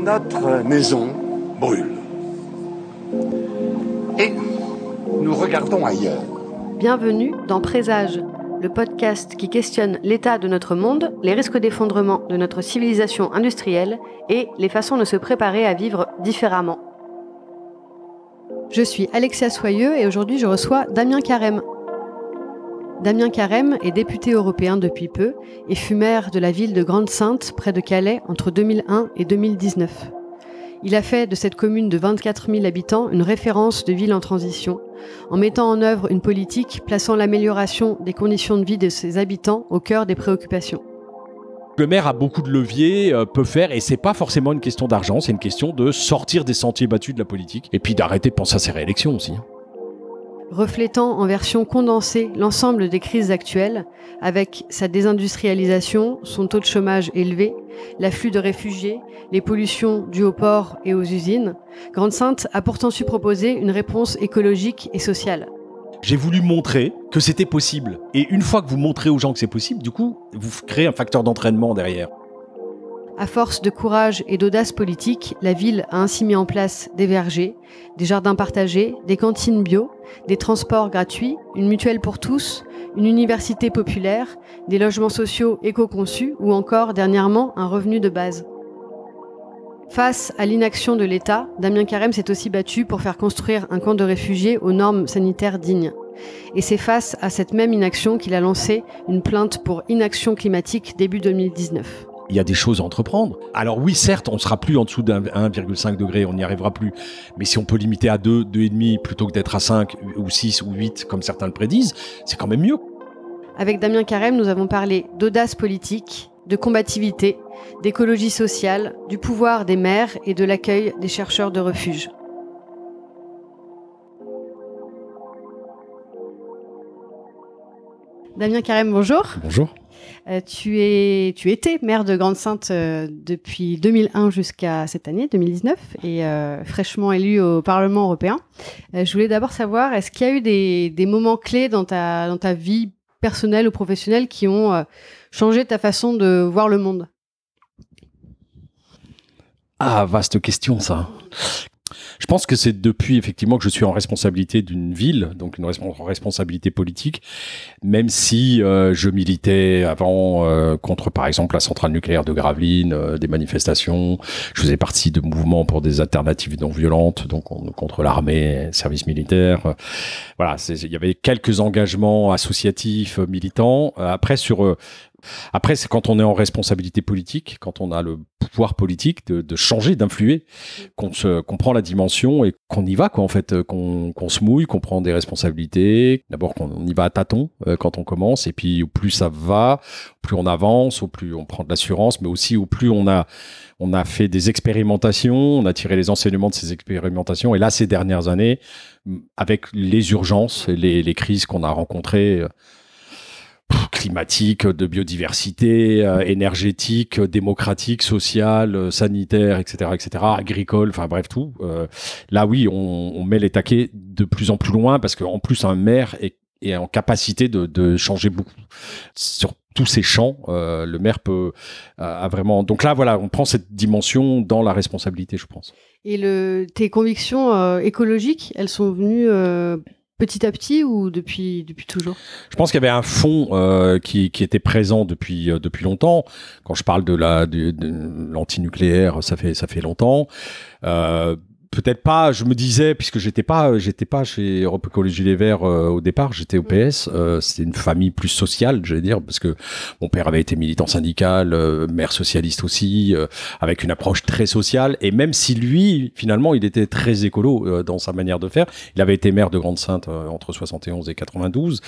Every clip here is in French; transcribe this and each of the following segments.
Notre maison brûle. Et nous regardons ailleurs. Bienvenue dans Présage, le podcast qui questionne l'état de notre monde, les risques d'effondrement de notre civilisation industrielle et les façons de se préparer à vivre différemment. Je suis Alexia Soyeux et aujourd'hui je reçois Damien Carême. Damien Carême est député européen depuis peu et fut maire de la ville de Grande-Synthe, près de Calais, entre 2001 et 2019. Il a fait de cette commune de 24 000 habitants une référence de ville en transition, en mettant en œuvre une politique plaçant l'amélioration des conditions de vie de ses habitants au cœur des préoccupations. Le maire a beaucoup de leviers, peut faire, et c'est pas forcément une question d'argent, c'est une question de sortir des sentiers battus de la politique, et puis d'arrêter de penser à ses réélections aussi. Reflétant en version condensée l'ensemble des crises actuelles, avec sa désindustrialisation, son taux de chômage élevé, l'afflux de réfugiés, les pollutions dues aux ports et aux usines, Grande-Synthe a pourtant su proposer une réponse écologique et sociale. J'ai voulu montrer que c'était possible. Et une fois que vous montrez aux gens que c'est possible, du coup, vous créez un facteur d'entraînement derrière. À force de courage et d'audace politique, la ville a ainsi mis en place des vergers, des jardins partagés, des cantines bio, des transports gratuits, une mutuelle pour tous, une université populaire, des logements sociaux éco-conçus ou encore, dernièrement, un revenu de base. Face à l'inaction de l'État, Damien Carême s'est aussi battu pour faire construire un camp de réfugiés aux normes sanitaires dignes. Et c'est face à cette même inaction qu'il a lancé une plainte pour inaction climatique début 2019. Il y a des choses à entreprendre. Alors oui, certes, on ne sera plus en dessous d'un 1,5 degré, on n'y arrivera plus. Mais si on peut limiter à 2, 2,5 plutôt que d'être à 5 ou 6 ou 8, comme certains le prédisent, c'est quand même mieux. Avec Damien Carême, nous avons parlé d'audace politique, de combativité, d'écologie sociale, du pouvoir des maires et de l'accueil des chercheurs de refuge. Damien Carême, bonjour. Bonjour. Tu étais maire de Grande-Synthe depuis 2001 jusqu'à cette année, 2019, et fraîchement élu au Parlement européen. Je voulais d'abord savoir, est-ce qu'il y a eu des moments clés dans ta vie personnelle ou professionnelle qui ont changé ta façon de voir le monde ? Ah, vaste question ça. Je pense que c'est depuis effectivement que je suis en responsabilité d'une ville, donc une responsabilité politique, même si je militais avant contre par exemple la centrale nucléaire de Gravelines, des manifestations, je faisais partie de mouvements pour des alternatives non violentes, donc contre l'armée, service militaire. Voilà, il y avait quelques engagements associatifs, militants. Après, c'est quand on est en responsabilité politique, quand on a le pouvoir politique de changer, d'influer, qu'on prend la dimension et qu'on y va, quoi, en fait, qu'on se mouille, qu'on prend des responsabilités. D'abord, qu'on y va à tâtons quand on commence, et puis au plus ça va, au plus on avance, au plus on prend de l'assurance, mais aussi au plus on a fait des expérimentations, on a tiré les enseignements de ces expérimentations. Et là, ces dernières années, avec les urgences, les crises qu'on a rencontrées, climatique, de biodiversité, énergétique, démocratique, sociale, sanitaire, etc., agricole, enfin bref tout. Là, oui, on met les taquets de plus en plus loin parce qu'en plus, un maire est en capacité de changer beaucoup. Sur tous ces champs, le maire a vraiment... Donc là, voilà, on prend cette dimension dans la responsabilité, je pense. Et tes convictions écologiques, elles sont venues... petit à petit ou depuis toujours ? Je pense qu'il y avait un fond qui était présent depuis longtemps. Quand je parle de l'antinucléaire, ça fait longtemps. Peut-être pas, je me disais, puisque j'étais pas chez Europe Écologie Les Verts au départ, j'étais au PS, c'était une famille plus sociale, j'allais dire, parce que mon père avait été militant syndical, maire socialiste aussi, avec une approche très sociale, et même si lui, finalement, il était très écolo dans sa manière de faire, il avait été maire de Grande-Synthe entre 71 et 92,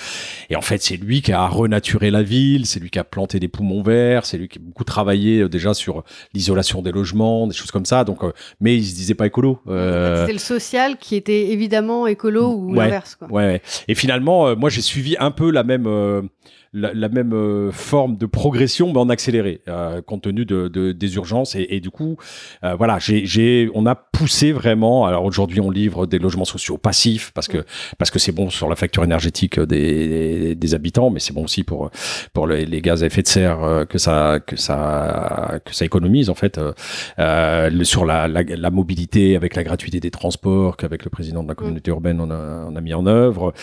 et en fait, c'est lui qui a renaturé la ville, c'est lui qui a planté des poumons verts, c'est lui qui a beaucoup travaillé déjà sur l'isolation des logements, des choses comme ça, donc, mais il se disait pas écolo. C'était le social qui était évidemment écolo ou l'inverse, quoi. Ouais. Et finalement, moi, j'ai suivi un peu la la même forme de progression, mais en accéléré, compte tenu des urgences. Et du coup, voilà, on a poussé vraiment. Alors aujourd'hui, on livre des logements sociaux passifs parce que c'est bon sur la facture énergétique des habitants, mais c'est bon aussi pour les gaz à effet de serre que ça économise en fait. Sur la mobilité, avec la gratuité des transports, qu'avec le président de la communauté urbaine on a mis en œuvre.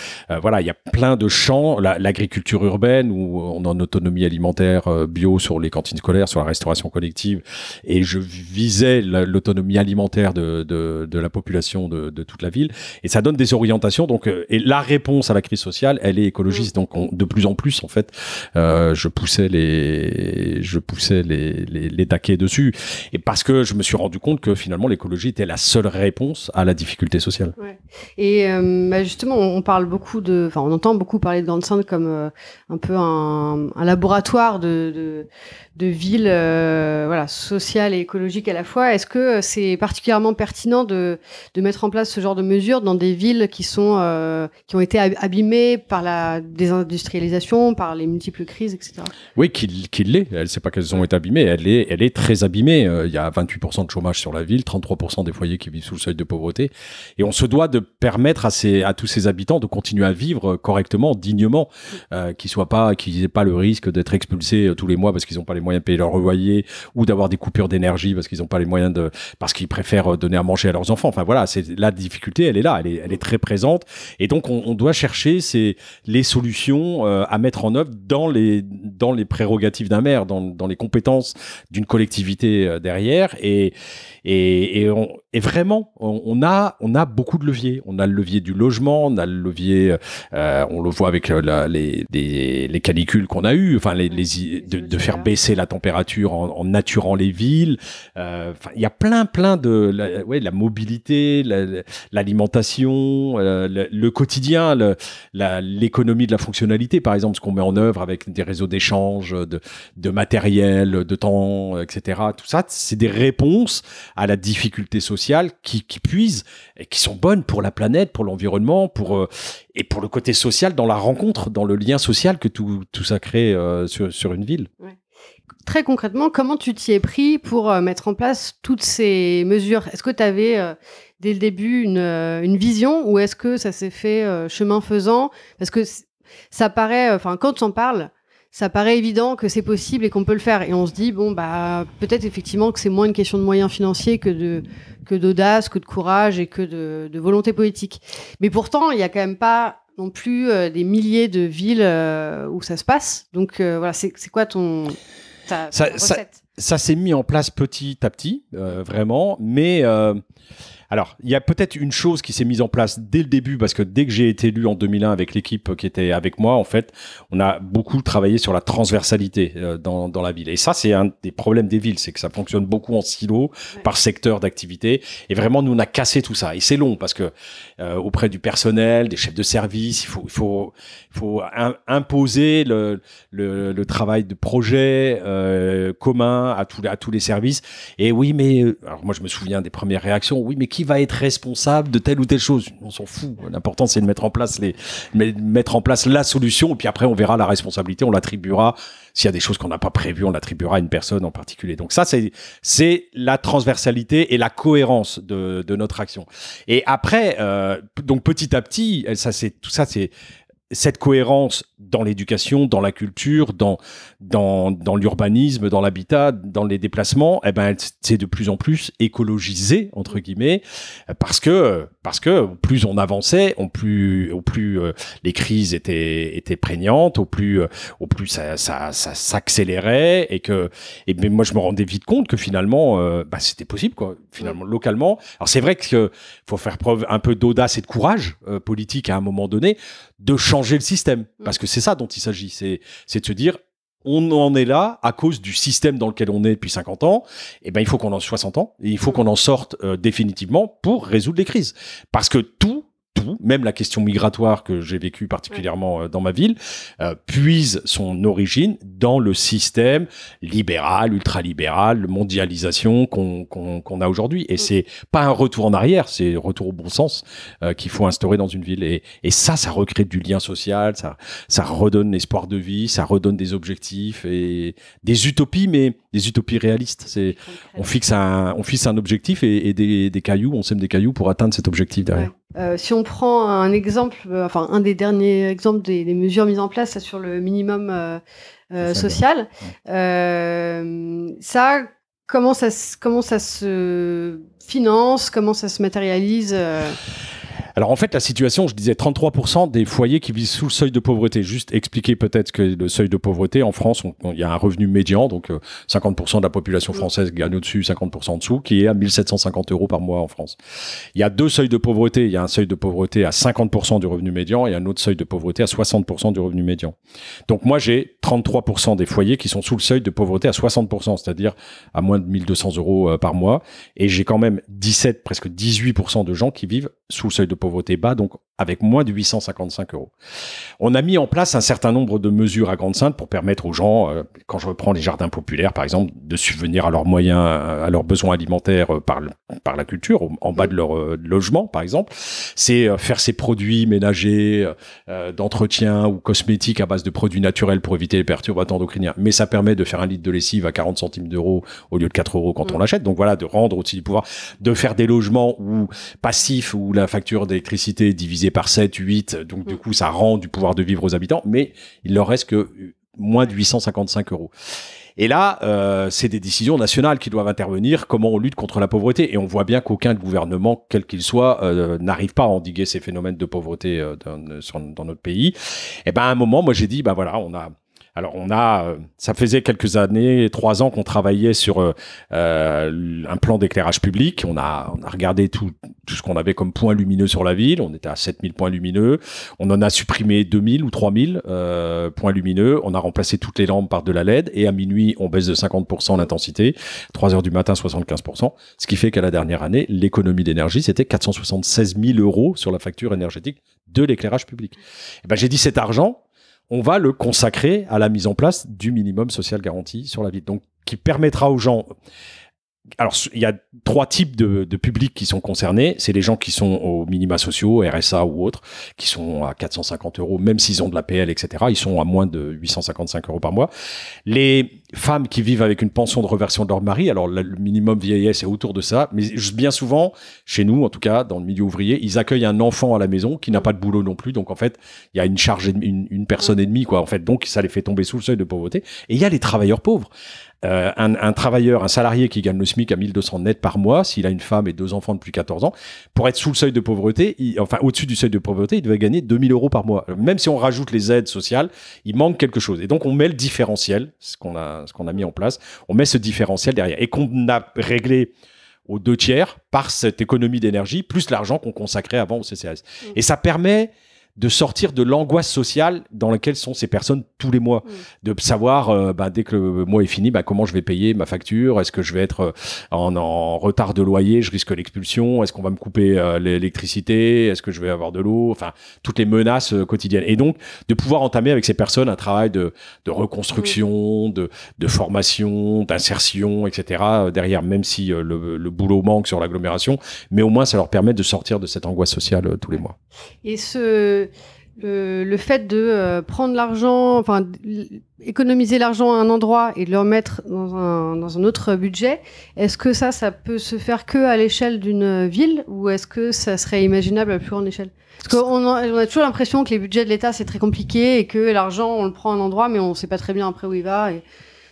Voilà, il y a plein de champs. L'agriculture urbaine, où on a une autonomie alimentaire bio sur les cantines scolaires, sur la restauration collective, et je visais l'autonomie alimentaire de la population de toute la ville, et ça donne des orientations. Donc, et la réponse à la crise sociale, elle est écologiste. Donc, de plus en plus, en fait, je poussais les taquets dessus, et parce que je me suis rendu compte que finalement l'écologie était la seule réponse à la difficulté sociale. Ouais. Et justement, on entend beaucoup parler de Grande-Sainte comme un peu un laboratoire de villes sociales et écologiques à la fois. Est-ce que c'est particulièrement pertinent de mettre en place ce genre de mesures dans des villes qui ont été abîmées par la désindustrialisation, par les multiples crises, etc. Oui, qu'il l'est. Elle ne sait pas qu'elles ont été abîmées. Elle est très abîmée. Il y a 28% de chômage sur la ville, 33% des foyers qui vivent sous le seuil de pauvreté. Et on se doit de permettre à tous ces habitants de continuer à vivre correctement, dignement, qu'ils n'aient pas le risque d'être expulsés tous les mois parce qu'ils n'ont pas les moyens de payer leur loyer, ou d'avoir des coupures d'énergie parce qu'ils n'ont pas les moyens parce qu'ils préfèrent donner à manger à leurs enfants. Enfin voilà, la difficulté, elle est là, elle est très présente. Et donc on doit chercher les solutions à mettre en œuvre dans les prérogatives d'un maire, dans les compétences d'une collectivité derrière. Et vraiment, on a beaucoup de leviers. On a le levier du logement, on a le levier, on le voit avec les canicules qu'on a eues, enfin de faire baisser la température en naturant les villes. Il y a plein de la mobilité, l'alimentation, le quotidien, l'économie de la fonctionnalité, par exemple, ce qu'on met en œuvre avec des réseaux d'échange, de matériel, de temps, etc. Tout ça, c'est des réponses à la difficulté sociale qui puisent et qui sont bonnes pour la planète, pour l'environnement, et pour le côté social, dans la rencontre, dans le lien social que tout ça crée sur une ville. Ouais. Très concrètement, comment tu t'y es pris pour mettre en place toutes ces mesures ? Est-ce que tu avais dès le début une vision, ou est-ce que ça s'est fait chemin faisant ? Parce que ça paraît, quand on parle, ça paraît évident que c'est possible et qu'on peut le faire. Et on se dit, peut-être effectivement que c'est moins une question de moyens financiers que d'audace, que de courage et que de volonté politique. Mais pourtant, il n'y a quand même pas non plus des milliers de villes où ça se passe. Donc c'est quoi ta recette ? Ça s'est mis en place petit à petit, vraiment, mais... Alors, il y a peut-être une chose qui s'est mise en place dès le début, parce que dès que j'ai été élu en 2001 avec l'équipe qui était avec moi, en fait, on a beaucoup travaillé sur la transversalité dans la ville. Et ça, c'est un des problèmes des villes, c'est que ça fonctionne beaucoup en silo, par secteur d'activité. Et vraiment, nous, on a cassé tout ça. Et c'est long, parce que auprès du personnel, des chefs de service, il faut imposer le travail de projet commun à tous les services. Et oui, mais... alors moi, je me souviens des premières réactions. Oui, mais qui va être responsable de telle ou telle chose? On s'en fout. L'important, c'est de mettre en place la solution, et puis après, on verra la responsabilité, on l'attribuera. S'il y a des choses qu'on n'a pas prévues, on l'attribuera à une personne en particulier. Donc ça, c'est la transversalité et la cohérence de notre action. Et après, donc petit à petit, tout ça, c'est cette cohérence dans l'éducation, dans la culture, dans l'urbanisme, dans l'habitat, dans les déplacements, c'est de plus en plus écologisé, entre guillemets, parce que plus on avançait, au plus les crises étaient prégnantes, au plus ça s'accélérait, et moi je me rendais vite compte que finalement c'était possible, quoi, finalement, localement. Alors c'est vrai qu'il faut faire preuve un peu d'audace et de courage politique à un moment donné, de changer le système, parce que c'est ça dont il s'agit, c'est de se dire, on en est là à cause du système dans lequel on est depuis 50 ans, et il faut qu'on en 60 ans, et il faut qu'on en sorte définitivement pour résoudre les crises, parce que tout tout, même la question migratoire que j'ai vécue particulièrement dans ma ville, puise son origine dans le système libéral, ultralibéral, mondialisation qu'on a aujourd'hui. Et c'est pas un retour en arrière, c'est un retour au bon sens qu'il faut instaurer dans une ville. Et ça recrée du lien social, ça redonne l'espoir de vie, ça redonne des objectifs et des utopies, mais des utopies réalistes. On fixe un objectif et des cailloux, on sème des cailloux pour atteindre cet objectif derrière. Si on prend un exemple, un des derniers exemples des mesures mises en place sur le minimum social, ça, comment ça se finance, comment ça se matérialise Alors en fait, la situation, je disais 33% des foyers qui vivent sous le seuil de pauvreté. Juste expliquer peut-être que le seuil de pauvreté, en France, il y a un revenu médian, donc 50% de la population française gagne au-dessus, 50% en dessous, qui est à 1 750 € par mois en France. Il y a deux seuils de pauvreté. Il y a un seuil de pauvreté à 50% du revenu médian et un autre seuil de pauvreté à 60% du revenu médian. Donc moi, j'ai 33% des foyers qui sont sous le seuil de pauvreté à 60%, c'est-à-dire à moins de 1 200 € par mois. Et j'ai quand même 17, presque 18% de gens qui vivent sous le seuil de pauvreté bas, donc avec moins de 855 €. On a mis en place un certain nombre de mesures à Grande-Synthe pour permettre aux gens, quand je reprends les jardins populaires par exemple, de subvenir à leurs moyens, à leurs besoins alimentaires par la culture, en bas de leur logement par exemple. C'est faire ces produits ménagers, d'entretien ou cosmétiques à base de produits naturels pour éviter les perturbateurs endocriniens. Mais ça permet de faire un litre de lessive à 40 centimes d'euros au lieu de 4 € quand on l'achète. Donc voilà, de rendre aussi du pouvoir, de faire des logements où passifs, où la facture d'électricité est divisée par 7, 8, donc du coup ça rend du pouvoir de vivre aux habitants, mais il leur reste que moins de 855 €. Et là, c'est des décisions nationales qui doivent intervenir, comment on lutte contre la pauvreté. Et on voit bien qu'aucun gouvernement, quel qu'il soit, n'arrive pas à endiguer ces phénomènes de pauvreté dans notre pays. Et ben à un moment, moi j'ai dit, voilà, ça faisait quelques années, 3 ans qu'on travaillait sur un plan d'éclairage public. On a regardé tout ce qu'on avait comme points lumineux sur la ville. On était à 7000 points lumineux. On en a supprimé 2000 ou 3000 points lumineux. On a remplacé toutes les lampes par de la LED. Et à minuit, on baisse de 50% l'intensité. 3 heures du matin, 75%. Ce qui fait qu'à la dernière année, l'économie d'énergie, c'était 476 000 € sur la facture énergétique de l'éclairage public. Et ben, j'ai dit cet argent, on va le consacrer à la mise en place du minimum social garanti sur la ville. Donc, qui permettra aux gens... Alors, il y a 3 types de publics qui sont concernés. C'est les gens qui sont aux minima sociaux, RSA ou autres, qui sont à 450 €, même s'ils ont de l'APL, etc. Ils sont à moins de 855 € par mois. Les femmes qui vivent avec une pension de reversion de leur mari, alors le minimum vieillesse est autour de ça, mais bien souvent, chez nous, en tout cas, dans le milieu ouvrier, ils accueillent un enfant à la maison qui n'a pas de boulot non plus. Donc, en fait, il y a une charge, une personne et demie, quoi. En fait, donc, ça les fait tomber sous le seuil de pauvreté. Et il y a les travailleurs pauvres. Un travailleur, un salarié qui gagne le SMIC à 1200 net par mois, s'il a une femme et 2 enfants depuis 14 ans, pour être sous le seuil de pauvreté, au-dessus du seuil de pauvreté, il devait gagner 2000 € par mois. Même si on rajoute les aides sociales, il manque quelque chose. Et donc, on met le différentiel, ce qu'on a mis en place, on met ce différentiel derrière. Et qu'on a réglé aux 2/3 par cette économie d'énergie, plus l'argent qu'on consacrait avant au CCAS. Et ça permet de sortir de l'angoisse sociale dans laquelle sont ces personnes tous les mois. De savoir, dès que le mois est fini, comment je vais payer ma facture, est-ce que je vais être en retard de loyer, je risque l'expulsion, est-ce qu'on va me couper l'électricité, est-ce que je vais avoir de l'eau, enfin, toutes les menaces quotidiennes. Et donc, de pouvoir entamer avec ces personnes un travail de reconstruction, de formation, d'insertion, etc. derrière, même si le boulot manque sur l'agglomération, mais au moins ça leur permet de sortir de cette angoisse sociale tous les mois. Et le fait de prendre l'argent, économiser l'argent à un endroit et de le remettre dans un autre budget, est-ce que ça peut se faire que à l'échelle d'une ville ou est-ce que ça serait imaginable à plus grande échelle? Parce qu'on a toujours l'impression que les budgets de l'État c'est très compliqué et que l'argent on le prend à un endroit mais on sait pas très bien après où il va.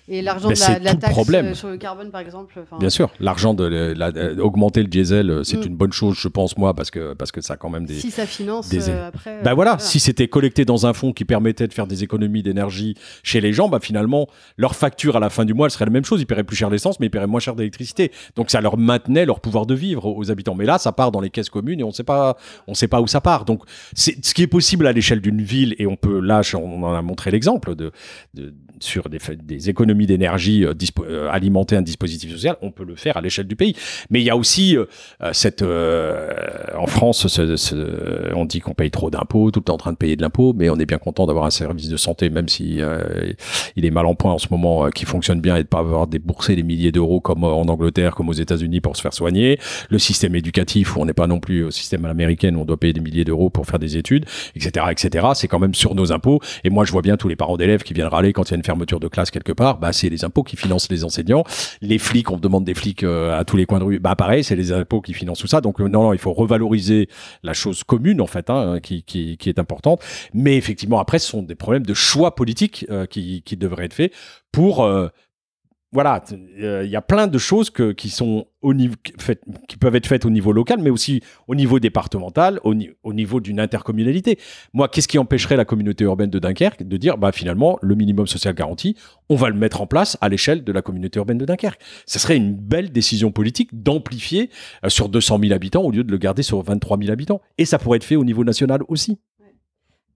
Et l'argent de la taxe sur le carbone, par exemple. Bien sûr, l'argent augmenter le diesel, c'est une bonne chose, je pense, moi, parce que ça a quand même des... Si ça finance après... voilà, si c'était collecté dans un fonds qui permettait de faire des économies d'énergie chez les gens, finalement, leur facture à la fin du mois, elle serait la même chose. Ils paieraient plus cher d'essence, mais ils paieraient moins cher d'électricité. Donc, ça leur maintenait leur pouvoir de vivre aux habitants. Mais là, ça part dans les caisses communes et on sait pas où ça part. Donc, c'est ce qui est possible à l'échelle d'une ville, et on peut, là, on en a montré l'exemple sur des économies d'énergie, alimenter un dispositif social, on peut le faire à l'échelle du pays. Mais il y a aussi En France, on dit qu'on paye trop d'impôts, tout le temps en train de payer de l'impôt, mais on est bien content d'avoir un service de santé, même si il est mal en point en ce moment, qui fonctionne bien, et de pas avoir déboursé des milliers d'euros comme en Angleterre, comme aux États-Unis pour se faire soigner. Le système éducatif, où on n'est pas non plus au système américain, où on doit payer des milliers d'euros pour faire des études, etc., etc. C'est quand même sur nos impôts. Et moi, je vois bien tous les parents d'élèves qui viennent râler quand il y a une fermeture de classe quelque part. Bah, c'est les impôts qui financent les enseignants. Les flics, on demande des flics à tous les coins de rue. Bah, pareil, c'est les impôts qui financent tout ça. Donc, non, il faut revaloriser la chose commune, en fait, qui est importante. Mais effectivement, après, ce sont des problèmes de choix politiques qui devraient être faits pour... voilà, il y a plein de choses qui sont qui peuvent être faites au niveau local, mais aussi au niveau départemental, au niveau d'une intercommunalité. Moi, qu'est-ce qui empêcherait la communauté urbaine de Dunkerque de dire, bah, finalement, le minimum social garanti, on va le mettre en place à l'échelle de la communauté urbaine de Dunkerque. Ça serait une belle décision politique d'amplifier sur 200 000 habitants au lieu de le garder sur 23 000 habitants. Et ça pourrait être fait au niveau national aussi.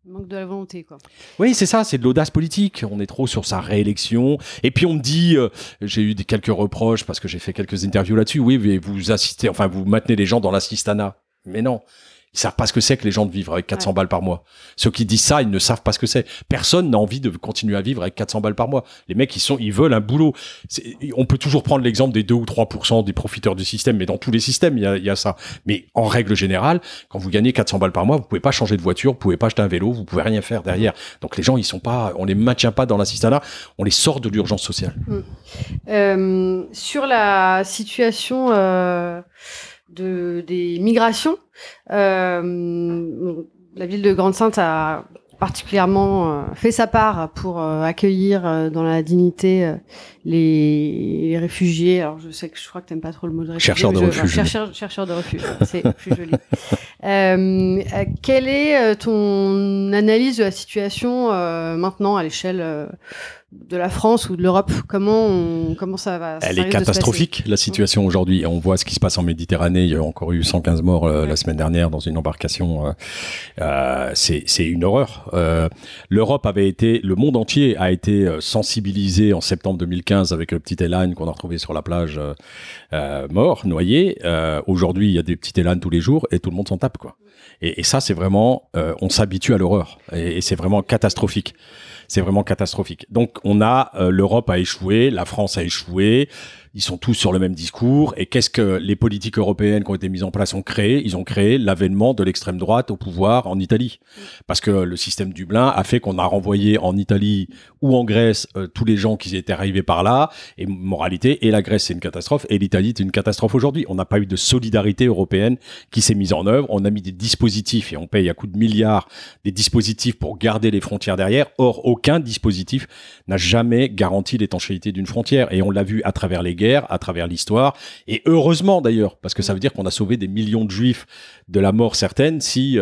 Il manque de la volonté, quoi. Oui, c'est ça, c'est de l'audace politique. On est trop sur sa réélection. Et puis on me dit, j'ai eu quelques reproches parce que j'ai fait quelques interviews là-dessus. Oui, mais vous assistez, enfin vous maintenez les gens dans l'assistanat. Mais non. Ils savent pas ce que c'est que les gens de vivre avec 400 balles par mois. Ceux qui disent ça, ils ne savent pas ce que c'est. Personne n'a envie de continuer à vivre avec 400 balles par mois. Les mecs, ils veulent un boulot. On peut toujours prendre l'exemple des 2 ou 3% des profiteurs du système, mais dans tous les systèmes, il y a ça. Mais en règle générale, quand vous gagnez 400 balles par mois, vous pouvez pas changer de voiture, vous pouvez pas acheter un vélo, vous pouvez rien faire derrière. Donc les gens, on les maintient pas dans l'assistanat, on les sort de l'urgence sociale. Sur la situation des migrations, la ville de Grande-Synthe a particulièrement fait sa part pour accueillir dans la dignité les réfugiés. Alors je crois que t'aimes pas trop le mot de réfugié. Chercheurs de refuge. Chercheurs de refuge, c'est plus joli. Quelle est ton analyse de la situation maintenant à l'échelle de la France ou de l'Europe? Comment ça va? Elle est catastrophique, la situation aujourd'hui. On voit ce qui se passe en Méditerranée. Il y a encore eu 115 morts la semaine dernière dans une embarcation. C'est une horreur. Le monde entier a été sensibilisé en septembre 2015 avec le petit Elan qu'on a retrouvé sur la plage mort, noyé. Aujourd'hui, il y a des petits Elan tous les jours et tout le monde s'en tape, quoi. Et ça, c'est vraiment, on s'habitue à l'horreur et c'est vraiment catastrophique. C'est vraiment catastrophique. Donc, l'Europe a échoué, la France a échoué. Ils sont tous sur le même discours. Et qu'est-ce que les politiques européennes qui ont été mises en place ont créé? Ils ont créé l'avènement de l'extrême droite au pouvoir en Italie. Parce que le système Dublin a fait qu'on a renvoyé en Italie ou en Grèce tous les gens qui étaient arrivés par là. Et moralité, et la Grèce, c'est une catastrophe. Et l'Italie, c'est une catastrophe aujourd'hui. On n'a pas eu de solidarité européenne qui s'est mise en œuvre. On a mis des dispositifs, et on paye à coups de milliards, des dispositifs pour garder les frontières derrière. Or, aucun dispositif n'a jamais garanti l'étanchéité d'une frontière. Et on l'a vu à travers les guerres, à travers l'histoire, et heureusement d'ailleurs, parce que ça veut dire qu'on a sauvé des millions de juifs de la mort certaine s'il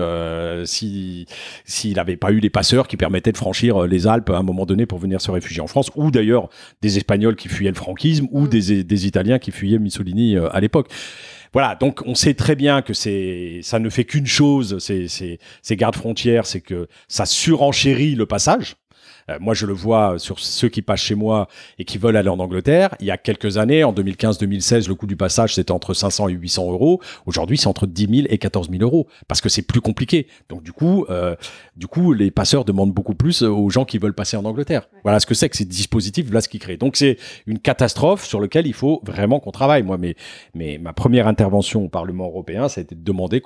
n'avait pas eu les passeurs qui permettaient de franchir les Alpes à un moment donné pour venir se réfugier en France, ou d'ailleurs des Espagnols qui fuyaient le franquisme, ou des Italiens qui fuyaient Mussolini à l'époque. Voilà, donc on sait très bien que ça ne fait qu'une chose, ces gardes-frontières, c'est que ça surenchérit le passage. Moi, je le vois sur ceux qui passent chez moi et qui veulent aller en Angleterre. Il y a quelques années, en 2015-2016, le coût du passage, c'était entre 500 et 800 euros. Aujourd'hui, c'est entre 10 000 et 14 000 euros parce que c'est plus compliqué. Donc, du coup, les passeurs demandent beaucoup plus aux gens qui veulent passer en Angleterre. Ouais. Voilà ce que c'est que ces dispositifs, voilà ce qu'ils créent. Donc, c'est une catastrophe sur laquelle il faut vraiment qu'on travaille. Moi, mais ma première intervention au Parlement européen, ça a été de demander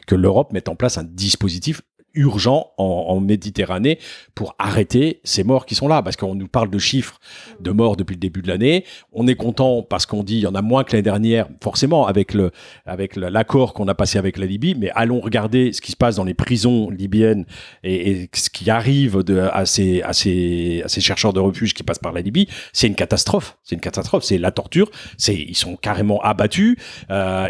que l'Europe mette en place un dispositif urgent en Méditerranée pour arrêter ces morts qui sont là, parce qu'on nous parle de chiffres de morts depuis le début de l'année. On est content parce qu'on dit il y en a moins que l'année dernière, forcément avec l'accord qu'on a passé avec la Libye, mais allons regarder ce qui se passe dans les prisons libyennes et ce qui arrive à ces chercheurs de refuge qui passent par la Libye. C'est une catastrophe, c'est la torture, ils sont carrément abattus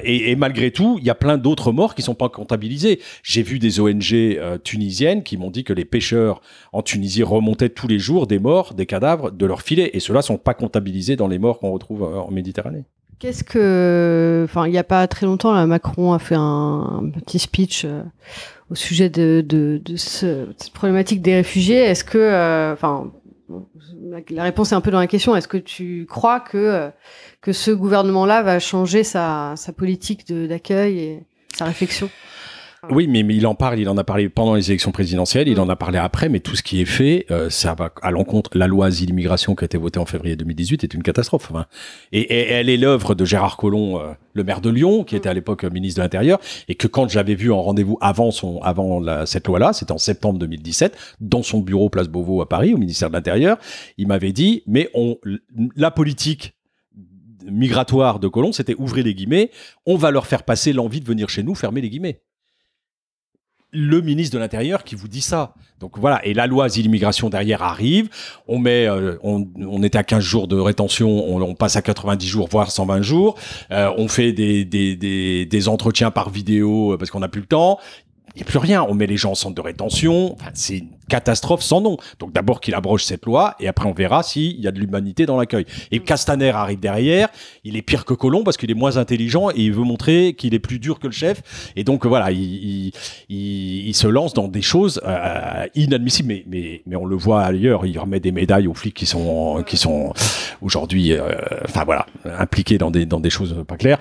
et malgré tout, il y a plein d'autres morts qui sont pas comptabilisés. J'ai vu des ONG tunisiennes qui m'ont dit que les pêcheurs en Tunisie remontaient tous les jours des morts, des cadavres de leurs filets, et ceux-là sont pas comptabilisés dans les morts qu'on retrouve en Méditerranée. Il n'y a pas très longtemps, là, Macron a fait un petit speech au sujet de cette problématique des réfugiés. Est-ce que, la réponse est un peu dans la question. Est-ce que tu crois que ce gouvernement-là va changer sa politique d'accueil et sa réflexion? Oui, mais il en en a parlé pendant les élections présidentielles, il en a parlé après, mais tout ce qui est fait, ça va à l'encontre. La loi asile-immigration qui a été votée en février 2018 est une catastrophe. Hein. Et elle est l'œuvre de Gérard Collomb, le maire de Lyon, qui était à l'époque ministre de l'Intérieur, et que quand j'avais vu en rendez-vous avant cette loi-là, c'était en septembre 2017, dans son bureau Place Beauvau à Paris, au ministère de l'Intérieur, il m'avait dit, mais la politique migratoire de Collomb, c'était ouvrez les guillemets, on va leur faire passer l'envie de venir chez nous, fermer les guillemets. Le ministre de l'Intérieur qui vous dit ça. Donc voilà, et la loi asile-immigration derrière arrive, on était à 15 jours de rétention, on passe à 90 jours, voire 120 jours, on fait des entretiens par vidéo parce qu'on n'a plus le temps. Il n'y a plus rien. On met les gens en centre de rétention. Enfin, c'est une catastrophe sans nom. Donc d'abord qu'il abroge cette loi et après on verra s'il y a de l'humanité dans l'accueil. Et Castaner arrive derrière. Il est pire que Collomb parce qu'il est moins intelligent et il veut montrer qu'il est plus dur que le chef. Et donc voilà, il se lance dans des choses inadmissibles. Mais on le voit ailleurs. Il remet des médailles aux flics qui sont aujourd'hui, enfin voilà, impliqués dans des choses pas claires.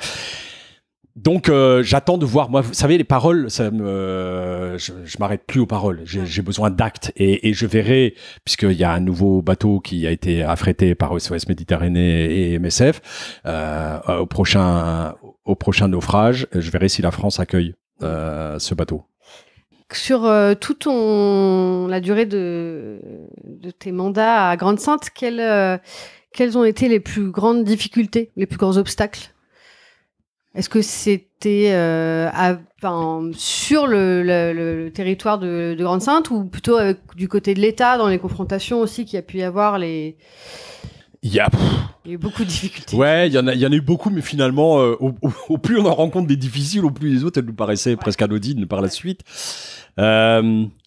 Donc j'attends de voir. Moi, vous savez, les paroles, je m'arrête plus aux paroles. J'ai besoin d'actes et je verrai, puisqu'il y a un nouveau bateau qui a été affrété par SOS Méditerranée et MSF au prochain naufrage. Je verrai si la France accueille ce bateau. Sur toute la durée de tes mandats à Grande-Synthe, quelles ont été les plus grandes difficultés, les plus grands obstacles ? Est-ce que c'était sur le territoire de Grande-Synthe ou plutôt du côté de l'État, dans les confrontations aussi qu'il y a pu y avoir Il y a eu beaucoup de difficultés. Ouais, il y en a eu beaucoup, mais finalement, au plus on en rencontre des difficiles, au plus les autres, elles nous paraissaient presque anodines par la suite.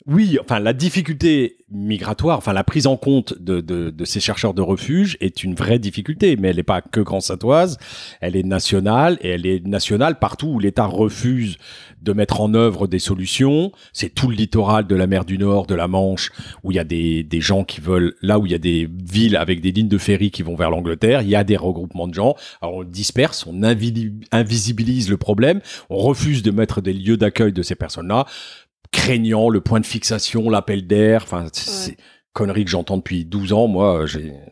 Oui, enfin, la difficulté migratoire, enfin, la prise en compte de ces chercheurs de refuge est une vraie difficulté, mais elle n'est pas que grand-saintoise, elle est nationale, et elle est nationale partout où l'État refuse de mettre en œuvre des solutions. C'est tout le littoral de la mer du Nord, de la Manche, où il y a des gens qui veulent, là où il y a des villes avec des lignes de ferry qui vont vers l'Angleterre, il y a des regroupements de gens. Alors, on le disperse, on invisibilise le problème, on refuse de mettre des lieux d'accueil de ces personnes-là, craignant le point de fixation, l'appel d'air, enfin, c'est connerie que j'entends depuis 12 ans. Moi,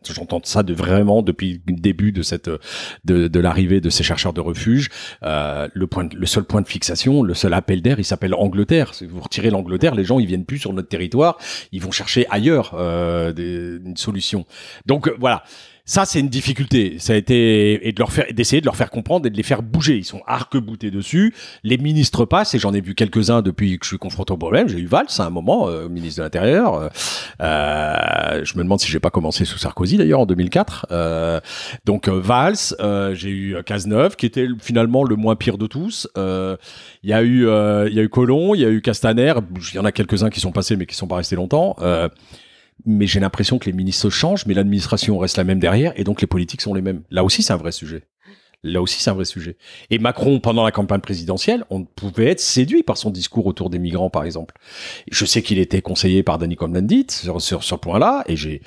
j'entends ça vraiment depuis le début de l'arrivée de ces chercheurs de refuge. Le seul point de fixation, le seul appel d'air, il s'appelle Angleterre. Si vous retirez l'Angleterre, les gens, ils viennent plus sur notre territoire. Ils vont chercher ailleurs, une solution. Donc, voilà. Ça, c'est une difficulté. Ça a été d'essayer de leur faire comprendre et de les faire bouger. Ils sont arc-boutés dessus. Les ministres passent et j'en ai vu quelques-uns depuis que je suis confronté au problème. J'ai eu Valls à un moment, ministre de l'Intérieur. Je me demande si j'ai pas commencé sous Sarkozy d'ailleurs en 2004. Donc Valls, j'ai eu Cazeneuve qui était finalement le moins pire de tous. Il y a eu Collomb, il y a eu Castaner. Il y en a quelques-uns qui sont passés mais qui sont pas restés longtemps. Mais j'ai l'impression que les ministres changent, mais l'administration reste la même derrière, et donc les politiques sont les mêmes. Là aussi, c'est un vrai sujet. Et Macron, pendant la campagne présidentielle, on pouvait être séduit par son discours autour des migrants, par exemple. Je sais qu'il était conseillé par Danny Cohn-Bendit sur ce point-là, et je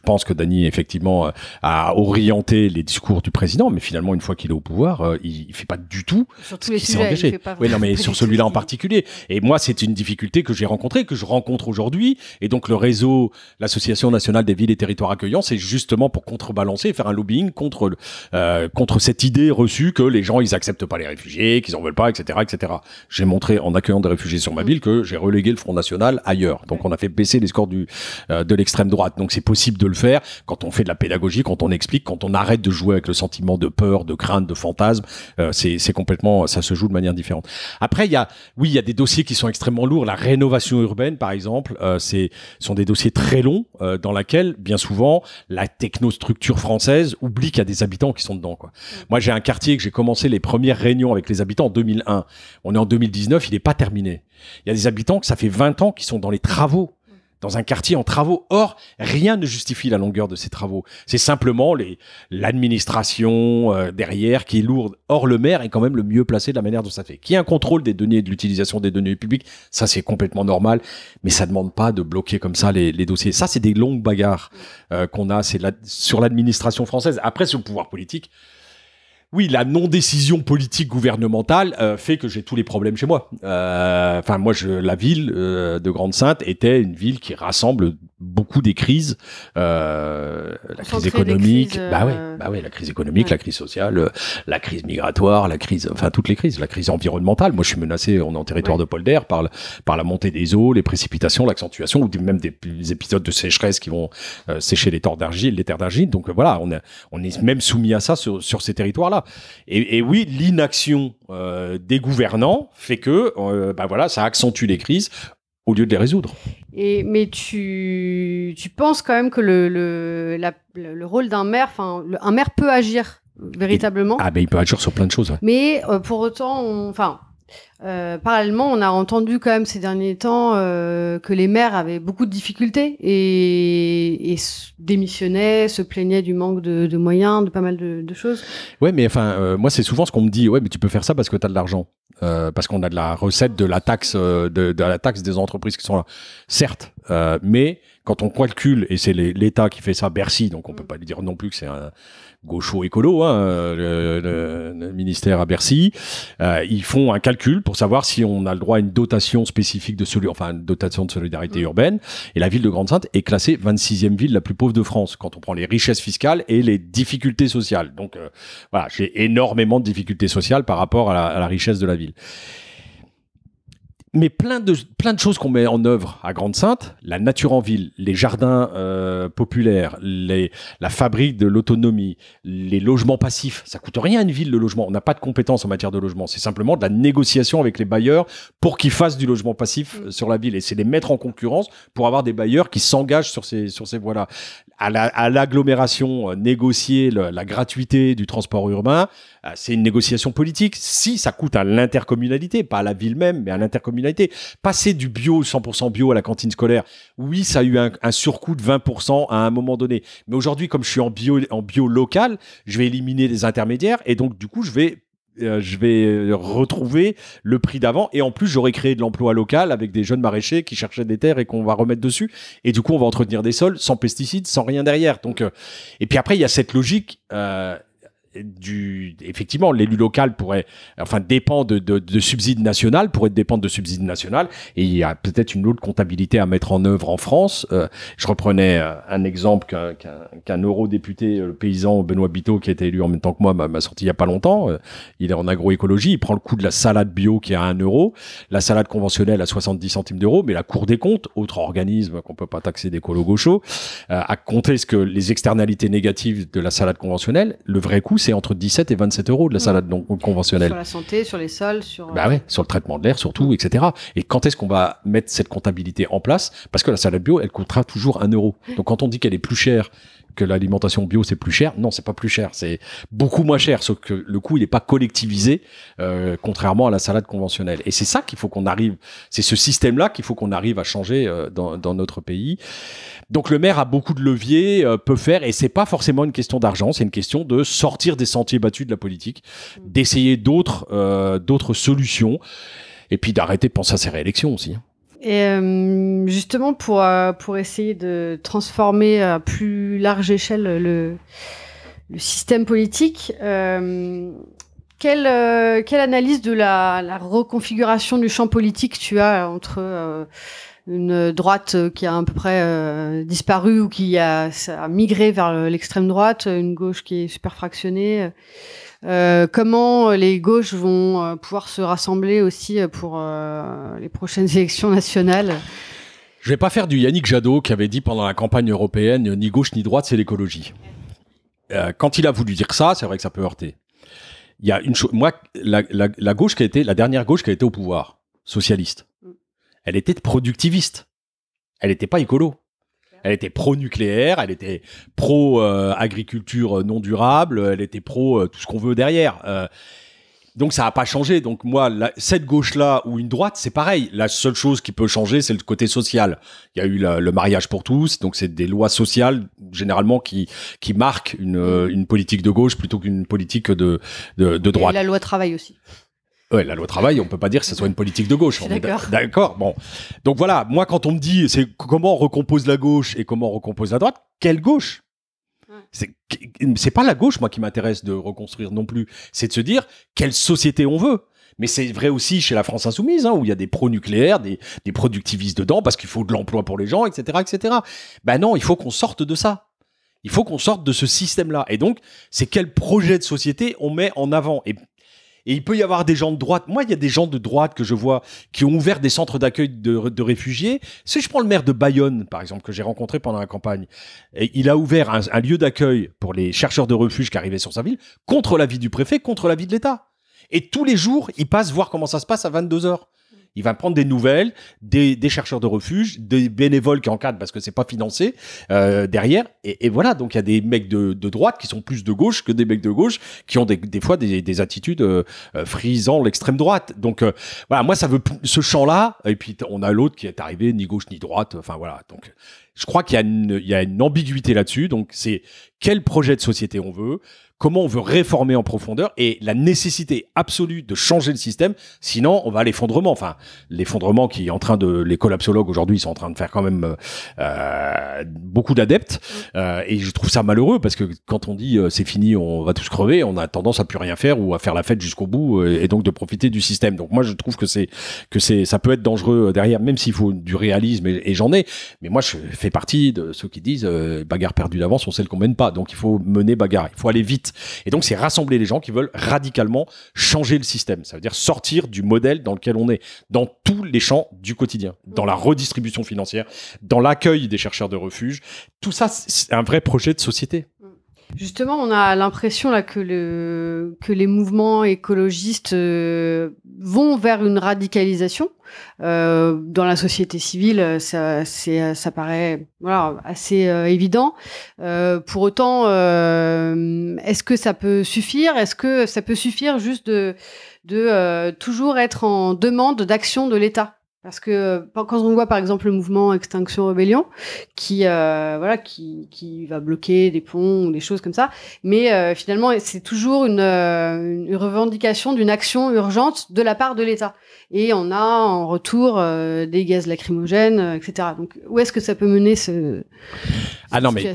pense que Danny, effectivement, a orienté les discours du président, mais finalement, une fois qu'il est au pouvoir, il fait pas du tout sur tous les sujets, il fait pas oui, non, mais sur celui-là en particulier. Et moi, c'est une difficulté que j'ai rencontrée, que je rencontre aujourd'hui, et donc le réseau, l'Association nationale des villes et territoires accueillants, c'est justement pour contrebalancer, faire un lobbying contre cette idée reçu que les gens ils acceptent pas les réfugiés, qu'ils en veulent pas, etc., etc. J'ai montré en accueillant des réfugiés sur ma ville que j'ai relégué le Front National ailleurs. Donc on a fait baisser les scores de l'extrême droite. Donc c'est possible de le faire quand on fait de la pédagogie, quand on explique, quand on arrête de jouer avec le sentiment de peur, de crainte, de fantasme. C'est complètement, ça se joue de manière différente. Après il y a des dossiers qui sont extrêmement lourds. La rénovation urbaine par exemple, sont des dossiers très longs dans laquelle bien souvent la technostructure française oublie qu'il y a des habitants qui sont dedans, quoi. Moi j'ai un quartier que j'ai commencé les premières réunions avec les habitants en 2001. On est en 2019, il n'est pas terminé. Il y a des habitants que ça fait 20 ans qui sont dans les travaux, dans un quartier en travaux. Or, rien ne justifie la longueur de ces travaux. C'est simplement l'administration derrière qui est lourde. Or, le maire est quand même le mieux placé de la manière dont ça fait. Qu'il y ait un contrôle des données et de l'utilisation des données publiques, ça c'est complètement normal, mais ça demande pas de bloquer comme ça les dossiers. Ça, c'est des longues bagarres qu'on a sur l'administration française. Après, sur le pouvoir politique, Oui, la non-décision politique gouvernementale fait que j'ai tous les problèmes chez moi. Enfin, moi, la ville de Grande-Synthe était une ville qui rassemble beaucoup des crises, la crise économique, la crise économique, la crise sociale, la crise migratoire, la crise, enfin toutes les crises, la crise environnementale. Moi, je suis menacé, on est en territoire de polder par la montée des eaux, les précipitations, l'accentuation, ou même des épisodes de sécheresse qui vont sécher les terres d'argile. Donc voilà, on est même soumis à ça sur ces territoires-là. Et oui, l'inaction des gouvernants fait que ça accentue les crises au lieu de les résoudre. Mais tu penses quand même que le rôle d'un maire, un maire peut agir véritablement. Il peut agir sur plein de choses. Ouais. Mais pour autant, parallèlement, on a entendu quand même ces derniers temps que les maires avaient beaucoup de difficultés et démissionnaient, se plaignaient du manque de moyens, de pas mal de choses. Ouais, mais moi, c'est souvent ce qu'on me dit. Ouais, mais tu peux faire ça parce que tu as de l'argent. Parce qu'on a de la recette de la taxe de la taxe des entreprises qui sont là. Certes, mais quand on calcule, et c'est l'État qui fait ça, Bercy, donc on peut pas lui dire non plus que c'est un gaucho écolo, le ministère à Bercy, ils font un calcul pour savoir si on a le droit à une dotation spécifique une dotation de solidarité urbaine, et la ville de Grande-Synthe est classée 26e ville la plus pauvre de France, quand on prend les richesses fiscales et les difficultés sociales. Donc j'ai énormément de difficultés sociales par rapport à la richesse de la ville. Mais plein de choses qu'on met en œuvre à Grande-Synthe, la nature en ville, les jardins populaires, la fabrique de l'autonomie, les logements passifs, ça coûte rien une ville, le logement. On n'a pas de compétences en matière de logement. C'est simplement de la négociation avec les bailleurs pour qu'ils fassent du logement passif sur la ville. Et c'est les mettre en concurrence pour avoir des bailleurs qui s'engagent sur ces voies-là. À l'agglomération, négocier la gratuité du transport urbain, c'est une négociation politique. Si ça coûte à l'intercommunalité, pas à la ville même, mais à l'intercommunalité. Passer du bio, 100% bio à la cantine scolaire, oui, ça a eu un surcoût de 20% à un moment donné. Mais aujourd'hui, comme je suis en bio local, je vais éliminer les intermédiaires et donc du coup, je vais retrouver le prix d'avant et en plus j'aurai créé de l'emploi local avec des jeunes maraîchers qui cherchaient des terres et qu'on va remettre dessus et du coup on va entretenir des sols sans pesticides, sans rien derrière. Donc et puis après il y a cette logique effectivement, l'élu local dépend de subsides nationaux, pourrait dépendre de subsides nationaux, et il y a peut-être une autre comptabilité à mettre en œuvre en France. Je reprenais un exemple qu'un eurodéputé paysan, Benoît Biteau, qui a été élu en même temps que moi, m'a sorti il y a pas longtemps. Il est en agroécologie, il prend le coût de la salade bio qui est à 1 euro, la salade conventionnelle à 70 centimes d'euros, mais la Cour des comptes, autre organisme qu'on peut pas taxer d'écolo gaucho, a compté ce que les externalités négatives de la salade conventionnelle, le vrai coût, c'est entre 17 et 27 euros de la salade conventionnelle. Sur la santé, sur les sols, sur le traitement de l'air surtout, etc. Et quand est-ce qu'on va mettre cette comptabilité en place? Parce que la salade bio, elle coûtera toujours 1 euro. Donc quand on dit qu'elle est plus chère, que l'alimentation bio c'est plus cher, non, c'est pas plus cher, c'est beaucoup moins cher, sauf que le coût il est pas collectivisé, contrairement à la salade conventionnelle. Et c'est ça qu'il faut qu'on arrive, c'est ce système-là qu'il faut qu'on arrive à changer dans notre pays. Donc le maire a beaucoup de leviers, peut faire, et c'est pas forcément une question d'argent, c'est une question de sortir des sentiers battus de la politique, d'essayer d'autres solutions, et puis d'arrêter de penser à ses réélections aussi. Et justement, pour essayer de transformer à plus large échelle le système politique, quelle analyse de la reconfiguration du champ politique tu as entre une droite qui a à peu près disparu ou qui a migré vers l'extrême droite, une gauche qui est super fractionnée, comment les gauches vont pouvoir se rassembler aussi pour les prochaines élections nationales? Je vais pas faire du Yannick Jadot qui avait dit pendant la campagne européenne ni gauche ni droite, c'est l'écologie. Quand il a voulu dire ça, c'est vrai que ça peut heurter. Il y a une chose, moi, la gauche la dernière gauche qui a été au pouvoir, socialiste, elle était productiviste. Elle n'était pas écolo. Elle était pro-nucléaire, elle était pro-agriculture non durable, elle était pro tout ce qu'on veut derrière. Donc ça n'a pas changé. Donc moi, cette gauche-là ou une droite, c'est pareil. La seule chose qui peut changer, c'est le côté social. Il y a eu le mariage pour tous, donc c'est des lois sociales généralement qui marquent une politique de gauche plutôt qu'une politique de droite. Et la loi travail aussi. Ouais, la loi travail, on peut pas dire que ce soit une politique de gauche. D'accord. Bon. Donc voilà, moi quand on me dit c'est comment on recompose la gauche et comment on recompose la droite, quelle gauche ? C'est pas la gauche, moi, qui m'intéresse de reconstruire non plus. C'est de se dire quelle société on veut. Mais c'est vrai aussi chez la France insoumise, où il y a des pro-nucléaires, des productivistes dedans, parce qu'il faut de l'emploi pour les gens, etc., etc. Ben non, il faut qu'on sorte de ça. Il faut qu'on sorte de ce système-là. Et donc, c'est quel projet de société on met en avant. Et il peut y avoir des gens de droite. Moi, il y a des gens de droite que je vois qui ont ouvert des centres d'accueil de réfugiés. Si je prends le maire de Bayonne, par exemple, que j'ai rencontré pendant la campagne, et il a ouvert un lieu d'accueil pour les chercheurs de refuge qui arrivaient sur sa ville, contre l'avis du préfet, contre l'avis de l'État. Et tous les jours, il passe voir comment ça se passe à 22h. Il va prendre des nouvelles, des chercheurs de refuge, des bénévoles qui encadrent parce que c'est pas financé derrière. Et voilà, donc il y a des mecs de droite qui sont plus de gauche que des mecs de gauche qui ont des fois des attitudes frisant l'extrême droite. Donc voilà, moi ça veut ce champ-là. Et puis on a l'autre qui est arrivé ni gauche ni droite. Enfin voilà, donc je crois qu'il y a une ambiguïté là-dessus. Donc c'est quel projet de société on veut. Comment on veut réformer en profondeur et la nécessité absolue de changer le système, sinon on va à l'effondrement. Enfin, l'effondrement qui est en train de... Les collapsologues aujourd'hui, ils sont en train de faire quand même beaucoup d'adeptes. Et je trouve ça malheureux parce que quand on dit c'est fini, on va tous crever, on a tendance à plus rien faire ou à faire la fête jusqu'au bout et donc de profiter du système. Donc moi, je trouve que ça peut être dangereux derrière, même s'il faut du réalisme et j'en ai. Mais moi, je fais partie de ceux qui disent bagarre perdue d'avance, on sait qu'on mène pas. Donc il faut mener bagarre, il faut aller vite. Et donc, c'est rassembler les gens qui veulent radicalement changer le système. Ça veut dire sortir du modèle dans lequel on est, dans tous les champs du quotidien, dans la redistribution financière, dans l'accueil des chercheurs de refuge. Tout ça, c'est un vrai projet de société. Justement, on a l'impression là que les mouvements écologistes vont vers une radicalisation dans la société civile. Ça paraît assez évident. Pour autant, est-ce que ça peut suffire ? Est-ce que ça peut suffire juste de toujours être en demande d'action de l'État ? Parce que quand on voit par exemple le mouvement Extinction Rebellion qui va bloquer des ponts ou des choses comme ça, mais finalement c'est toujours une revendication d'une action urgente de la part de l'État. Et on a en retour des gaz lacrymogènes, etc. Donc où est-ce que ça peut mener non, mais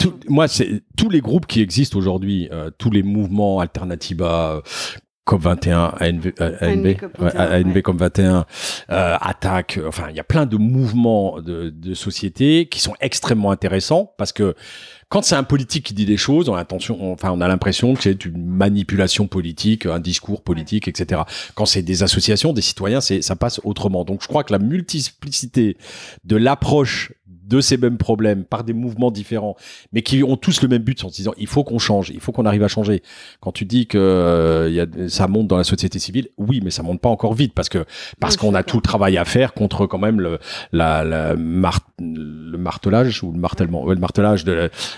tous les groupes qui existent aujourd'hui, tous les mouvements Alternativa, COP21, ANV COP21, Attaque, enfin il y a plein de mouvements de société qui sont extrêmement intéressants parce que quand c'est un politique qui dit des choses, on a l'impression que c'est une manipulation politique, un discours politique, etc. Quand c'est des associations, des citoyens, ça passe autrement. Donc je crois que la multiplicité de l'approche de ces mêmes problèmes par des mouvements différents, mais qui ont tous le même but en se disant il faut qu'on change, il faut qu'on arrive à changer. Quand tu dis que ça monte dans la société civile, oui, mais ça monte pas encore vite parce qu'on a tout le travail à faire contre quand même le martelage ou le martèlement, le martelage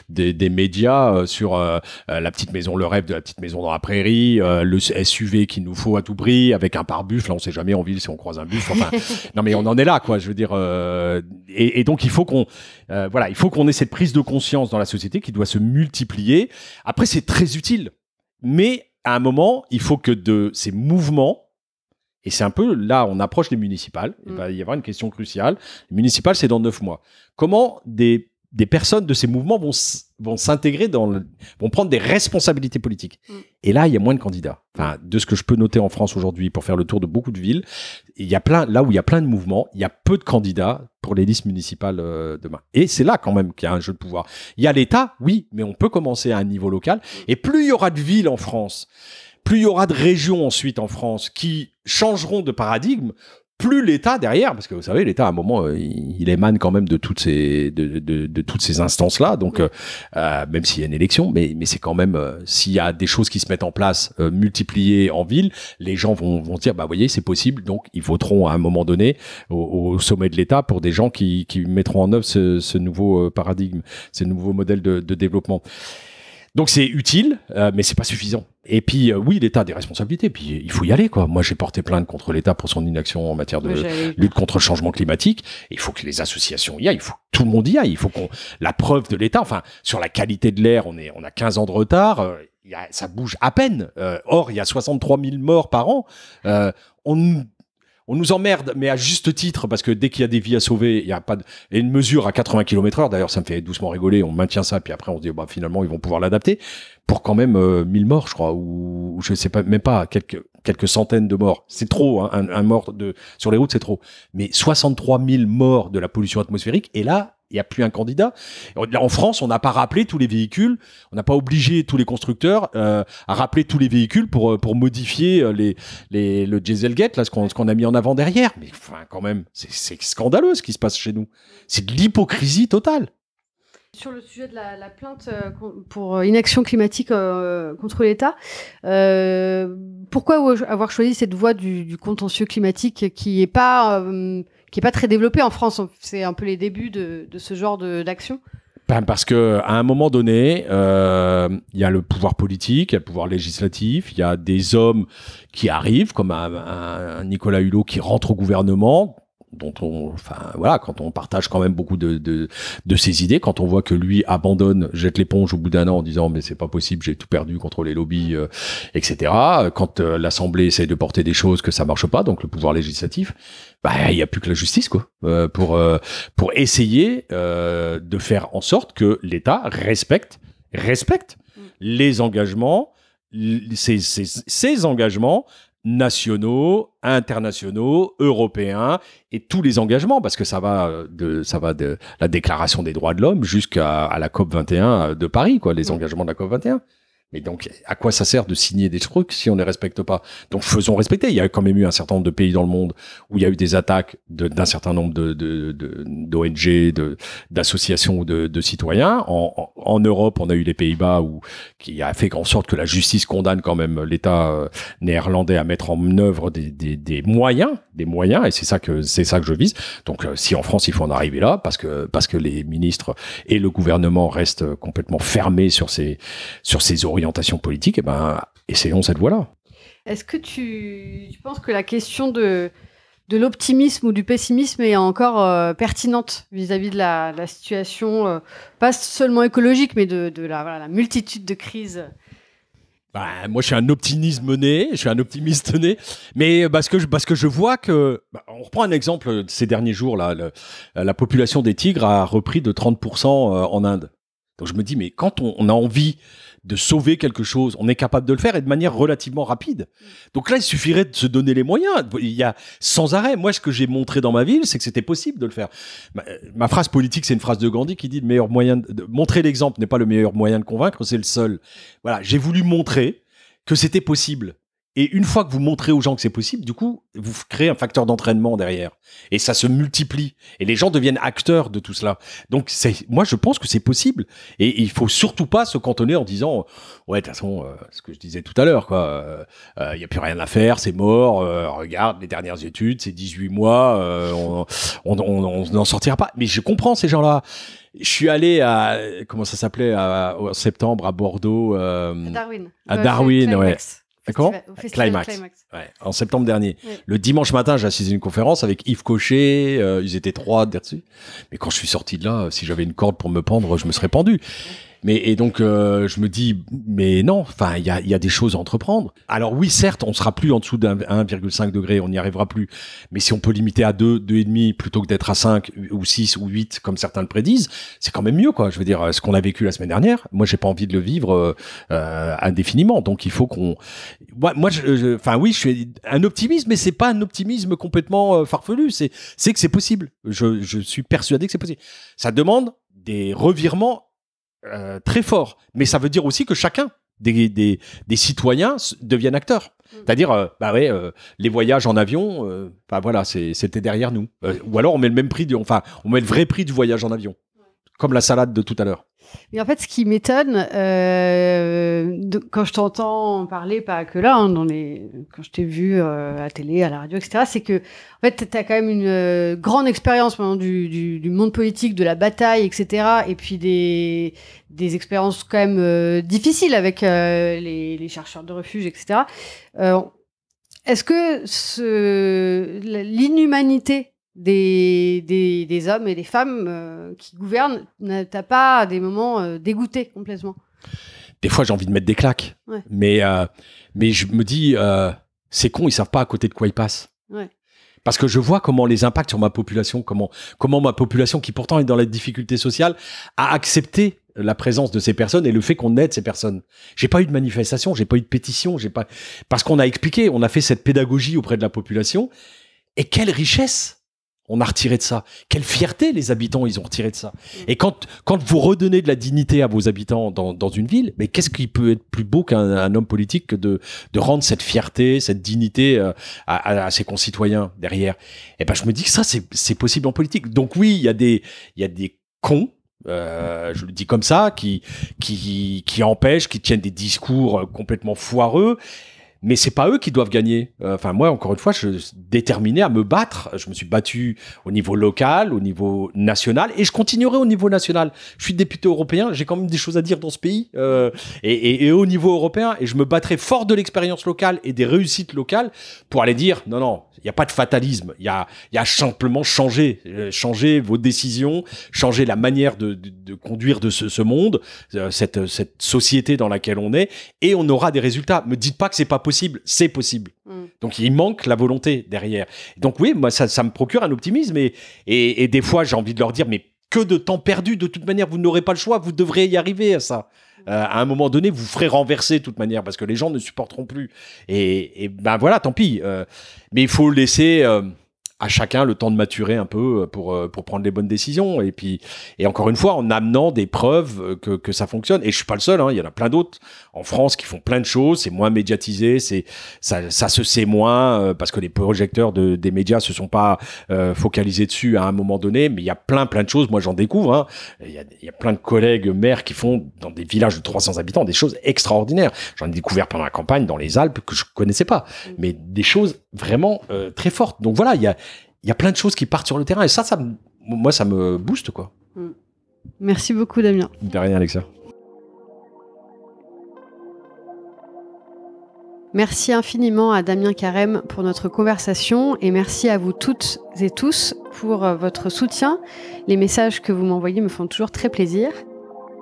des médias sur la petite maison, le rêve de la petite maison dans la prairie, le SUV qu'il nous faut à tout prix avec un pare-buffle. Là, on sait jamais en ville si on croise un buffle. Enfin, non, mais on en est là, quoi. Je veux dire, et donc il faut qu'on ait cette prise de conscience dans la société qui doit se multiplier. Après, c'est très utile, mais à un moment, il faut que de ces mouvements, et c'est un peu là, on approche des municipales, il va y avoir une question cruciale. Les municipales, c'est dans 9 mois. Comment des personnes de ces mouvements vont s'intégrer vont prendre des responsabilités politiques. Et là, il y a moins de candidats. Enfin, de ce que je peux noter en France aujourd'hui pour faire le tour de beaucoup de villes, là où il y a plein de mouvements, il y a peu de candidats pour les listes municipales demain. Et c'est là quand même qu'il y a un jeu de pouvoir. Il y a l'État, oui, mais on peut commencer à un niveau local. Et plus il y aura de villes en France, plus il y aura de régions ensuite en France qui changeront de paradigme, plus l'État derrière, parce que vous savez, l'État à un moment, il émane quand même de toutes ces instances-là. Donc, même s'il y a une élection, mais c'est quand même s'il y a des choses qui se mettent en place, multipliées en ville, les gens vont dire, bah voyez, c'est possible. Donc, ils voteront à un moment donné au sommet de l'État pour des gens qui mettront en œuvre ce nouveau paradigme, ce nouveau modèle de développement. Donc c'est utile, mais c'est pas suffisant. Et puis oui, l'État a des responsabilités. Puis il faut y aller, quoi. Moi, j'ai porté plainte contre l'État pour son inaction en matière de lutte contre le changement climatique. Et il faut que les associations y aillent. Il faut que tout le monde y aille. Il faut la preuve de l'État. Enfin, sur la qualité de l'air, on a 15 ans de retard. Ça bouge à peine. Or, il y a 63 000 morts par an. On nous emmerde, mais à juste titre, parce que dès qu'il y a des vies à sauver, il y a pas et une mesure à 80 km/h. D'ailleurs, ça me fait doucement rigoler. On maintient ça, puis après, on se dit, bah, finalement, ils vont pouvoir l'adapter pour quand même 1000 morts, je crois, ou je sais pas, même pas, quelques centaines de morts. C'est trop, hein, un mort sur les routes, c'est trop. Mais 63 000 morts de la pollution atmosphérique, et là, il n'y a plus un candidat. En France, on n'a pas rappelé tous les véhicules, on n'a pas obligé tous les constructeurs à rappeler tous les véhicules pour modifier le Dieselgate, là, ce qu'on a mis en avant derrière. Mais enfin, quand même, c'est scandaleux ce qui se passe chez nous. C'est de l'hypocrisie totale. Sur le sujet de la plainte pour inaction climatique contre l'État, pourquoi avoir choisi cette voie du contentieux climatique qui est pas très développée en France? C'est un peu les débuts de ce genre d'action. Parce que à un moment donné, il y a le pouvoir politique, il y a le pouvoir législatif, il y a des hommes qui arrivent, comme un Nicolas Hulot qui rentre au gouvernement, quand on partage quand même beaucoup de ses idées, quand on voit que lui jette l'éponge au bout d'un an en disant mais c'est pas possible, j'ai tout perdu contre les lobbies, etc. Quand l'Assemblée essaie de porter des choses que ça marche pas, donc le pouvoir législatif, il y a plus que la justice quoi, pour essayer de faire en sorte que l'État respecte les engagements, ses engagements nationaux, internationaux, européens et tous les engagements, parce que ça va de la Déclaration des droits de l'homme jusqu'à la COP 21 de Paris, quoi, les engagements de la COP 21. Mais donc, à quoi ça sert de signer des trucs si on ne les respecte pas? Donc, faisons respecter. Il y a quand même eu un certain nombre de pays dans le monde où il y a eu des attaques d'un certain nombre d'ONG, d'associations ou de citoyens. En Europe, on a eu les Pays-Bas qui a fait en sorte que la justice condamne quand même l'État néerlandais à mettre en œuvre des moyens, et c'est ça que je vise. Donc, si en France, il faut en arriver là, parce que les ministres et le gouvernement restent complètement fermés sur ces orientations politiques, essayons cette voie-là. Est-ce que tu penses que la question de l'optimisme ou du pessimisme est encore pertinente vis-à-vis de la situation, pas seulement écologique, mais de la multitude de crises? Moi, je suis un optimiste né, mais parce que je vois que, on reprend un exemple de ces derniers jours là, la population des tigres a repris de 30% en Inde. Donc je me dis, mais quand on a envie de sauver quelque chose, on est capable de le faire et de manière relativement rapide. Donc là, il suffirait de se donner les moyens. Il y a sans arrêt. Moi, ce que j'ai montré dans ma ville, c'est que c'était possible de le faire. Ma phrase politique, c'est une phrase de Gandhi qui dit le meilleur moyen de montrer l'exemple n'est pas le meilleur moyen de convaincre, c'est le seul. Voilà, j'ai voulu montrer que c'était possible. Et une fois que vous montrez aux gens que c'est possible, du coup, vous créez un facteur d'entraînement derrière. Et ça se multiplie. Et les gens deviennent acteurs de tout cela. Donc, moi, je pense que c'est possible. Et il faut surtout pas se cantonner en disant, ouais, de toute façon, ce que je disais tout à l'heure, quoi, il y a plus rien à faire, c'est mort, regarde les dernières études, c'est 18 mois, on n'en sortira pas. Mais je comprends ces gens-là. Je suis allé comment ça s'appelait, en septembre, à Bordeaux. À Darwin, ouais. Comment? Climax. Ouais, en septembre dernier. Ouais. Le dimanche matin, j'ai assisté à une conférence avec Yves Cochet. Ils étaient 3 dessus. Mais quand je suis sorti de là, si j'avais une corde pour me pendre, je me serais pendu. Et donc, je me dis, mais non, enfin, il y a des choses à entreprendre. Alors oui, certes, on sera plus en dessous d'un 1,5 degré, on n'y arrivera plus. Mais si on peut limiter à 2,5 plutôt que d'être à 5 ou 6 ou 8, comme certains le prédisent, c'est quand même mieux, quoi. Je veux dire, ce qu'on a vécu la semaine dernière, moi, j'ai pas envie de le vivre indéfiniment. Donc, il faut qu'on... Moi, oui, je suis un optimiste, mais c'est pas un optimisme complètement farfelu. C'est que c'est possible. Je suis persuadé que c'est possible. Ça demande des revirements très fort, mais ça veut dire aussi que chacun des citoyens deviennent acteurs. C'est-à-dire, les voyages en avion, voilà, c'était derrière nous. Ou alors on met le même prix, on met le vrai prix du voyage en avion, comme la salade de tout à l'heure. Mais en fait, ce qui m'étonne, quand je t'entends parler, pas que là, quand je t'ai vu à la télé, à la radio, etc., c'est que, en fait, t'as quand même une grande expérience du monde politique, de la bataille, etc., et puis des expériences quand même difficiles avec les chercheurs de refuge, etc. Est-ce que l'inhumanité des hommes et des femmes qui gouvernent, t'as pas à des moments dégoûté complètement? Des fois, j'ai envie de mettre des claques. Ouais. Mais je me dis, c'est con, ils savent pas à côté de quoi ils passent. Ouais. parce que je vois comment les impacts sur ma population, comment ma population, qui pourtant est dans la difficulté sociale, a accepté la présence de ces personnes et le fait qu'on aide ces personnes. J'ai pas eu de manifestation, j'ai pas eu de pétition, parce qu'on a expliqué, on a fait cette pédagogie auprès de la population. Et quelle richesse on a retiré de ça. Quelle fierté les habitants ils ont retiré de ça. Et quand vous redonnez de la dignité à vos habitants dans une ville, mais qu'est-ce qui peut être plus beau qu'un homme politique que de rendre cette fierté, cette dignité à ses concitoyens derrière. Et ben je me dis que ça c'est possible en politique. Donc oui, il y a des cons. Je le dis comme ça, qui empêchent, qui tiennent des discours complètement foireux, mais c'est pas eux qui doivent gagner. Enfin moi, encore une fois, je suis déterminé à me battre. Je me suis battu au niveau local, au niveau national, et je continuerai au niveau national. Je suis député européen, j'ai quand même des choses à dire dans ce pays, et au niveau européen, et je me battrai fort de l'expérience locale et des réussites locales pour aller dire non, il n'y a pas de fatalisme, il y a simplement changer vos décisions, changer la manière de conduire de ce monde, cette société dans laquelle on est, et on aura des résultats. Me dites pas que c'est pas possible, c'est possible. Donc il manque la volonté derrière. Donc oui, moi ça me procure un optimisme, et des fois j'ai envie de leur dire mais que de temps perdu, de toute manière vous n'aurez pas le choix, vous devrez y arriver à ça. À un moment donné, vous ferez renverser de toute manière parce que les gens ne supporteront plus. Et ben voilà, tant pis. Mais il faut laisser à chacun le temps de maturer un peu pour prendre les bonnes décisions. Et encore une fois, en amenant des preuves que ça fonctionne. Et je suis pas le seul, hein, il y en a plein d'autres en France qui font plein de choses. C'est moins médiatisé, ça se sait moins parce que les projecteurs des médias se sont pas focalisés dessus à un moment donné. Mais il y a plein de choses. Moi, j'en découvre. Hein. Il y a plein de collègues maires qui font dans des villages de 300 habitants des choses extraordinaires. J'en ai découvert pendant la campagne dans les Alpes que je connaissais pas, mais des choses vraiment très fortes. Donc voilà, il y a plein de choses qui partent sur le terrain, et moi, ça me booste, quoi. Merci beaucoup, Damien. De rien, Alexa. Merci infiniment à Damien Carême pour notre conversation, et merci à vous toutes et tous pour votre soutien. Les messages que vous m'envoyez me font toujours très plaisir.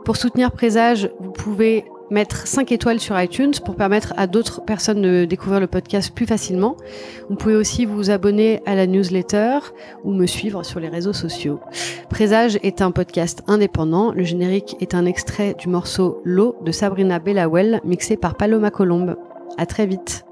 Pour soutenir Présage, vous pouvez mettre 5 étoiles sur iTunes pour permettre à d'autres personnes de découvrir le podcast plus facilement. Vous pouvez aussi vous abonner à la newsletter ou me suivre sur les réseaux sociaux. Présage est un podcast indépendant. Le générique est un extrait du morceau L'eau de Sabrina Bellawell, mixé par Paloma Colombe. À très vite.